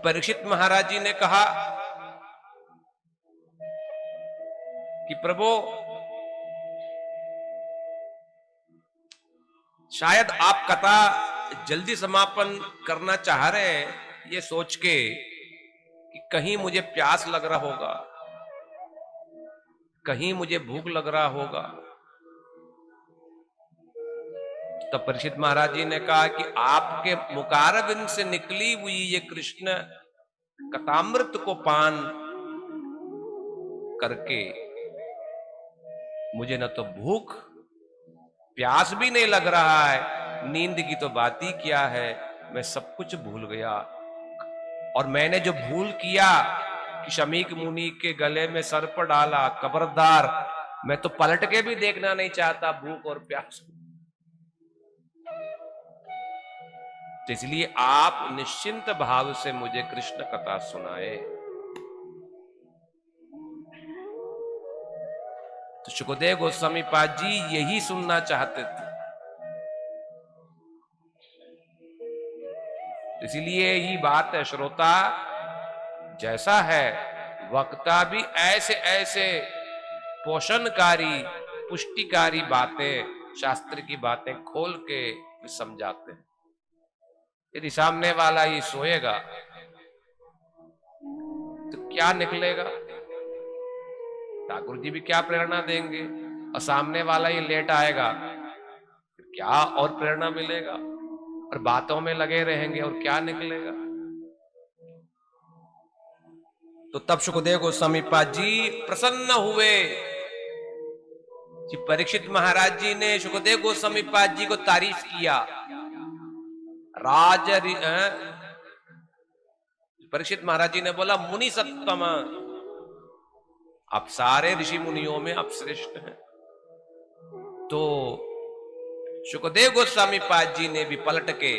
परीक्षित महाराज जी ने कहा कि प्रभु, शायद आप कथा जल्दी समापन करना चाह रहे हैं ये सोच के कि कहीं मुझे प्यास लग रहा होगा, कहीं मुझे भूख लग रहा होगा। तब परीक्षित महाराज जी ने कहा कि आपके मुखारविंद से निकली हुई ये कृष्ण कथामृत को पान करके मुझे न तो भूख प्यास भी नहीं लग रहा है, नींद की तो बात ही क्या है, मैं सब कुछ भूल गया। और मैंने जो भूल किया कि शमीक मुनि के गले में सर्प डाला, खबरदार मैं तो पलट के भी देखना नहीं चाहता भूख और प्यास। तो इसलिए आप निश्चिंत भाव से मुझे कृष्ण कथा सुनाए। तो सुखदेव गोस्वामी पाद जी यही सुनना चाहते थे। इसलिए ही बात है, श्रोता जैसा है वक्ता भी ऐसे ऐसे पोषणकारी पुष्टिकारी बातें, शास्त्र की बातें खोल के समझाते हैं। यदि सामने वाला ही सोएगा तो क्या निकलेगा? ठाकुर जी भी क्या प्रेरणा देंगे, और सामने वाला ही लेट आएगा, फिर क्या और प्रेरणा मिलेगा? और बातों में लगे रहेंगे और क्या निकलेगा? तो तब सुखदेव गोस्वामी पाद जी प्रसन्न हुए कि परीक्षित महाराज जी ने सुखदेव गोस्वामी पाद जी को तारीफ किया। परीक्षित महाराज जी ने बोला, मुनि सत्तम, आप सारे ऋषि मुनियों में आप श्रेष्ठ हैं। तो सुखदेव गोस्वामी पाद जी ने भी पलट के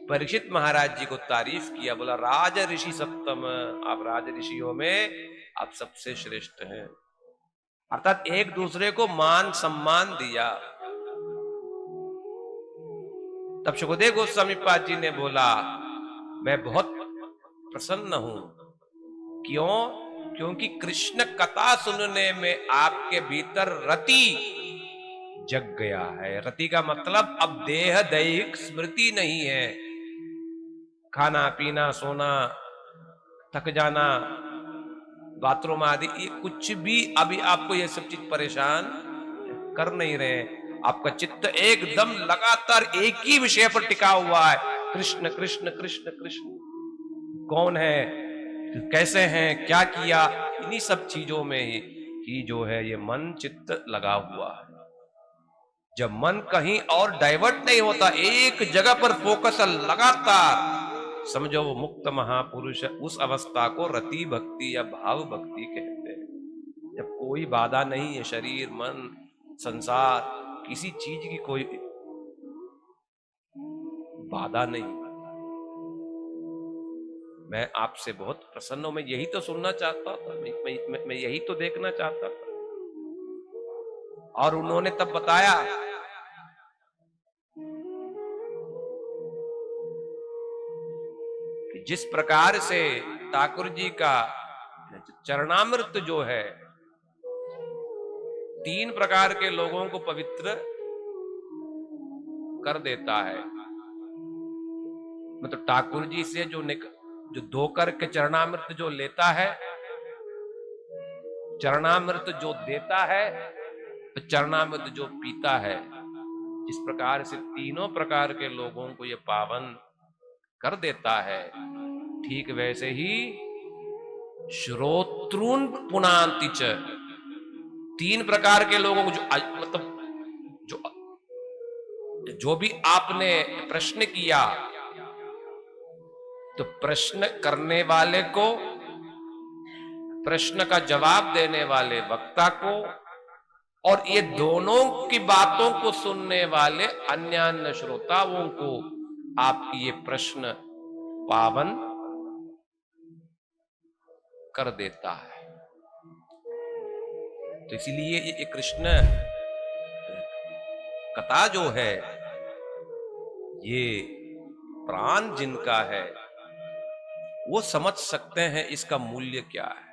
परीक्षित महाराज जी को तारीफ किया, बोला राज ऋषि सप्तम, आप राज ऋषियों में आप सबसे श्रेष्ठ हैं। अर्थात एक दूसरे को मान सम्मान दिया। तब सुखदेव गोस्वामी पाद जी ने बोला, मैं बहुत प्रसन्न हूं। क्यों? क्योंकि कृष्ण कथा सुनने में आपके भीतर रति जग गया है। रति का मतलब अब देह दैहिक स्मृति नहीं है। खाना पीना सोना थक जाना बाथरूम आदि ये कुछ भी अभी आपको ये सब चीज परेशान कर नहीं रहे। आपका चित्त एकदम लगातार एक ही विषय पर टिका हुआ है, कृष्ण कृष्ण कृष्ण कृष्ण। कौन है, कैसे हैं, क्या किया, इन्हीं सब चीजों में ही जो है ये मन चित्त लगा हुआ है। जब मन कहीं और डाइवर्ट नहीं होता, एक जगह पर फोकस लगातार, समझो वो मुक्त महापुरुष, उस अवस्था को रति भक्ति या भाव भक्ति कहते हैं। जब कोई बाधा नहीं है, शरीर मन संसार किसी चीज की कोई बाधा नहीं। मैं आपसे बहुत प्रसन्न हूं, मैं यही तो सुनना चाहता था, मैं यही तो देखना चाहता था। और उन्होंने तब बताया कि जिस प्रकार से ठाकुर जी का चरणामृत जो है 3 प्रकार के लोगों को पवित्र कर देता है। मतलब ठाकुर जी से जो धोकर के चरणामृत जो लेता है, चरणामृत जो देता है, तो चरणामृत जो पीता है, जिस प्रकार से तीनों प्रकार के लोगों को ये पावन कर देता है, ठीक वैसे ही श्रोतॄन पुनांति च, 3 प्रकार के लोगों को मतलब जो भी आपने प्रश्न किया, तो प्रश्न करने वाले को, प्रश्न का जवाब देने वाले वक्ता को, और ये दोनों की बातों को सुनने वाले अन्य श्रोताओं को आपकी ये प्रश्न पावन कर देता है। तो इसीलिए ये कृष्ण कथा जो है, ये प्राण जिनका है, वो समझ सकते हैं इसका मूल्य क्या है।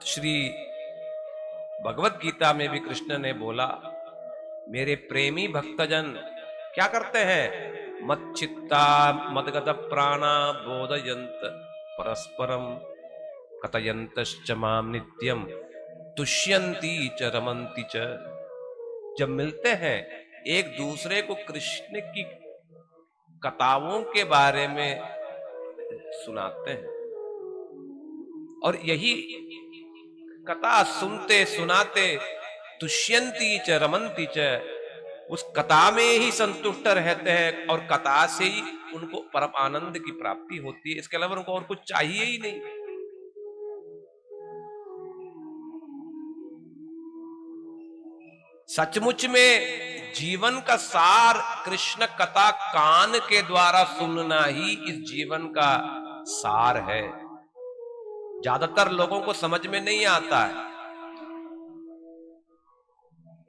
श्री भगवत गीता में भी कृष्ण ने बोला, मेरे प्रेमी भक्तजन क्या करते हैं, मच्चित्ता मदगत प्राणा बोधयंत परस्परम कथयंतश्च माम नित्यम तुष्यन्ति च रमन्ति च। जब मिलते हैं एक दूसरे को कृष्ण की कथाओं के बारे में सुनाते हैं, और यही कथा सुनते सुनाते तुष्यन्ति च रमन्ति च, उस कथा में ही संतुष्ट रहते हैं और कथा से ही उनको परम आनंद की प्राप्ति होती है। इसके अलावा उनको और कुछ चाहिए ही नहीं। सचमुच में जीवन का सार कृष्ण कथा कान के द्वारा सुनना ही इस जीवन का सार है। ज्यादातर लोगों को समझ में नहीं आता है,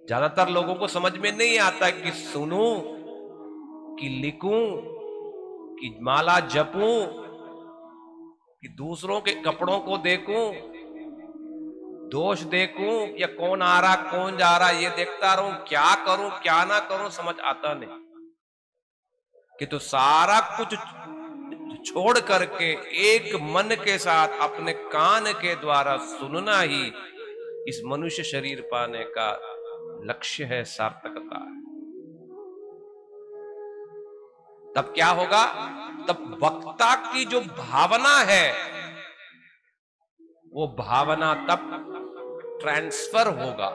ज्यादातर लोगों को समझ में नहीं आता कि सुनूं कि लिखूं कि माला जपूं कि दूसरों के कपड़ों को देखूं, दोष देखूं, या कौन आ रहा कौन जा रहा ये देखता रहूं, क्या करूं क्या ना करूं समझ आता नहीं। कि तो सारा कुछ छोड़ करके एक मन के साथ अपने कान के द्वारा सुनना ही इस मनुष्य शरीर पाने का लक्ष्य है, सार्थकता है। तब क्या होगा, तब वक्ता की जो भावना है वो भावना तब ट्रांसफर होगा।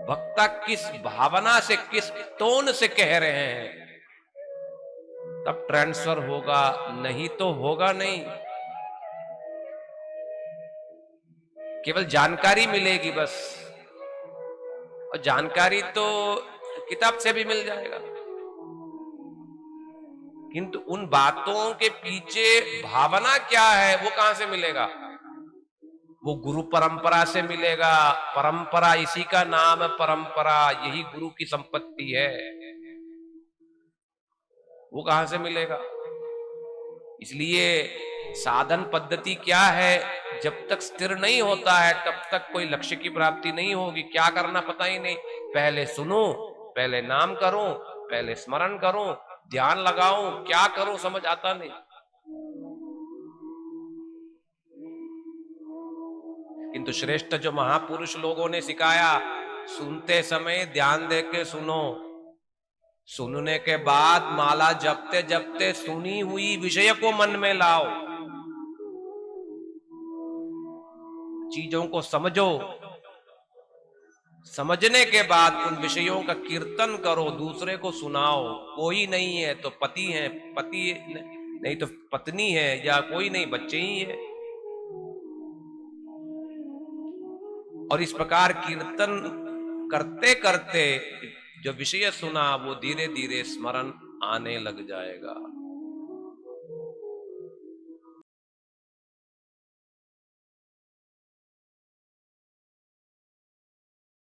वक्ता किस भावना से किस टोन से कह रहे हैं तब ट्रांसफर होगा, नहीं तो होगा नहीं। केवल जानकारी मिलेगी बस, और जानकारी तो किताब से भी मिल जाएगा, किंतु उन बातों के पीछे भावना क्या है वो कहां से मिलेगा। वो गुरु परंपरा से मिलेगा। परंपरा, इसी का नाम है परंपरा, यही गुरु की संपत्ति है। वो कहां से मिलेगा। इसलिए साधन पद्धति क्या है, जब तक स्थिर नहीं होता है तब तक कोई लक्ष्य की प्राप्ति नहीं होगी। क्या करना पता ही नहीं, पहले सुनो, पहले नाम करूं, पहले स्मरण करूं, ध्यान लगाऊं, क्या करूं समझ आता नहीं। किंतु श्रेष्ठ जो महापुरुष लोगों ने सिखाया, सुनते समय ध्यान दे के सुनो, सुनने के बाद माला जपते जपते सुनी हुई विषय को मन में लाओ, चीजों को समझो, समझने के बाद उन विषयों का कीर्तन करो, दूसरे को सुनाओ। कोई नहीं है तो पति है, पति नहीं तो पत्नी है, या कोई नहीं बच्चे ही है। और इस प्रकार कीर्तन करते करते जो विषय सुना वो धीरे धीरे स्मरण आने लग जाएगा।